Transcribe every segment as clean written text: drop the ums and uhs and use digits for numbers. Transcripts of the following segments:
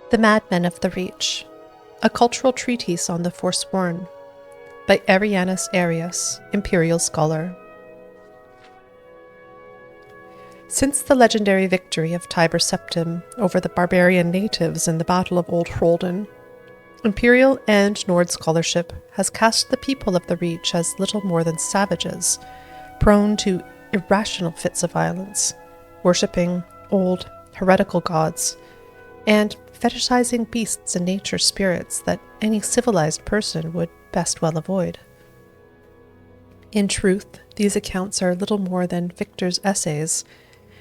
The Madmen of the Reach, a cultural treatise on the Forsworn, by Arianus Arius, imperial scholar. Since the legendary victory of Tiber Septim over the barbarian natives in the Battle of Old Hroldan, Imperial and Nord scholarship has cast the people of the Reach as little more than savages, prone to irrational fits of violence, worshipping old, heretical gods, and fetishizing beasts and nature spirits that any civilized person would best well avoid. In truth, these accounts are little more than Victor's essays,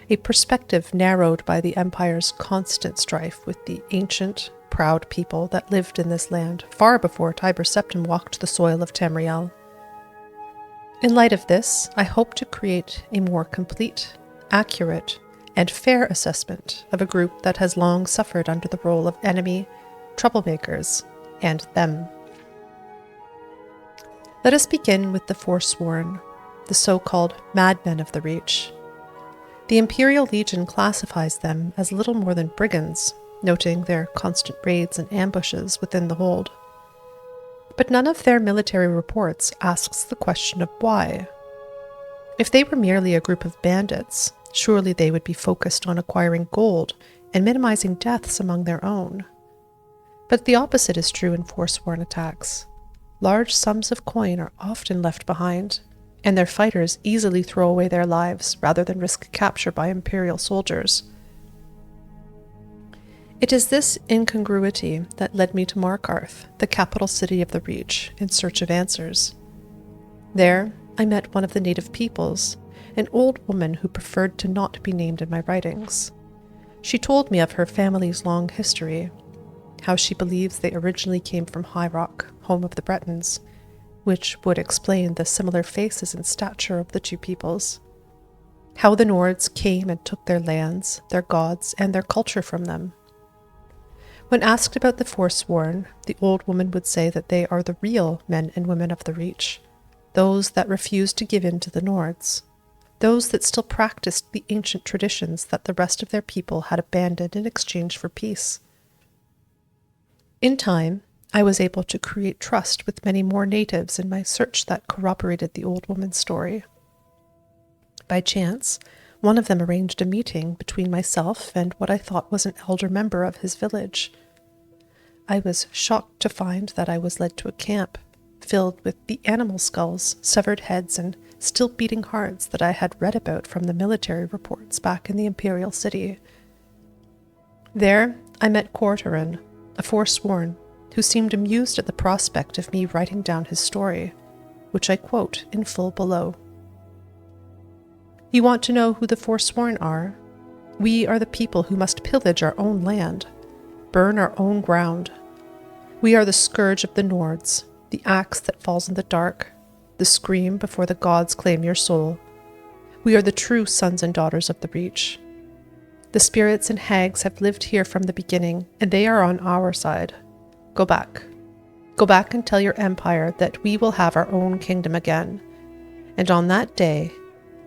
a perspective narrowed by the Empire's constant strife with the ancient, proud people that lived in this land far before Tiber Septim walked the soil of Tamriel. In light of this, I hope to create a more complete, accurate, and fair assessment of a group that has long suffered under the role of enemy, troublemakers, and them. Let us begin with the Forsworn, the so-called Madmen of the Reach. The Imperial Legion classifies them as little more than brigands, noting their constant raids and ambushes within the hold. But none of their military reports asks the question of why. If they were merely a group of bandits, surely they would be focused on acquiring gold and minimizing deaths among their own. But the opposite is true in Forsworn attacks. Large sums of coin are often left behind, and their fighters easily throw away their lives rather than risk capture by Imperial soldiers. It is this incongruity that led me to Markarth, the capital city of the Reach, in search of answers. There, I met one of the native peoples, an old woman who preferred to not be named in my writings. She told me of her family's long history, how she believes they originally came from High Rock, home of the Bretons, which would explain the similar faces and stature of the two peoples, how the Nords came and took their lands, their gods, and their culture from them. When asked about the Forsworn, the old woman would say that they are the real men and women of the Reach, those that refused to give in to the Nords, those that still practiced the ancient traditions that the rest of their people had abandoned in exchange for peace. In time, I was able to create trust with many more natives in my search that corroborated the old woman's story. By chance, one of them arranged a meeting between myself and what I thought was an elder member of his village. I was shocked to find that I was led to a camp filled with the animal skulls, severed heads, and still beating hearts that I had read about from the military reports back in the Imperial City. There, I met Quarterin, a Forsworn, who seemed amused at the prospect of me writing down his story, which I quote in full below. You want to know who the Forsworn are? We are the people who must pillage our own land, burn our own ground. We are the scourge of the Nords, the axe that falls in the dark, the scream before the gods claim your soul. We are the true sons and daughters of the Reach. The spirits and hags have lived here from the beginning, and they are on our side. Go back. Go back and tell your empire that we will have our own kingdom again. And on that day,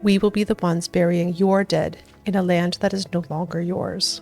we will be the ones burying your dead in a land that is no longer yours.